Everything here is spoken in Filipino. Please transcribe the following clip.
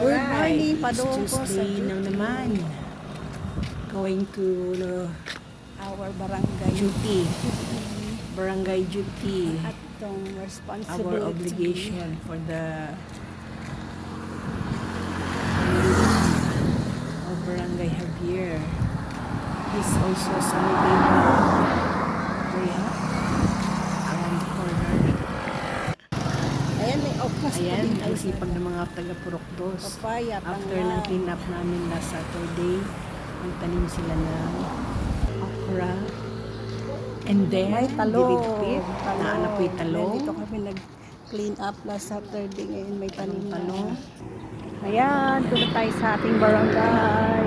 Good morning, It's padungko sa Tuesday na naman. Going to our barangay duty. Barangay duty. at itong responsibility. Our obligation for the of Barangay Javier. This also sunny day now. Very hot. Around the corner. Ayan, may opas pa Ayan, din ang tayo sipag sa ng mga taga-Purok Dos. papaya, After tanglad. ng clean up namin last Saturday, nagtanim sila ng okra. And then, May talong. diritpit, naanapoy talong. Dito kami nag-clean up last Saturday. Ngayon may tanim Talong. na. Ayan, doon tayo sa ating barangay.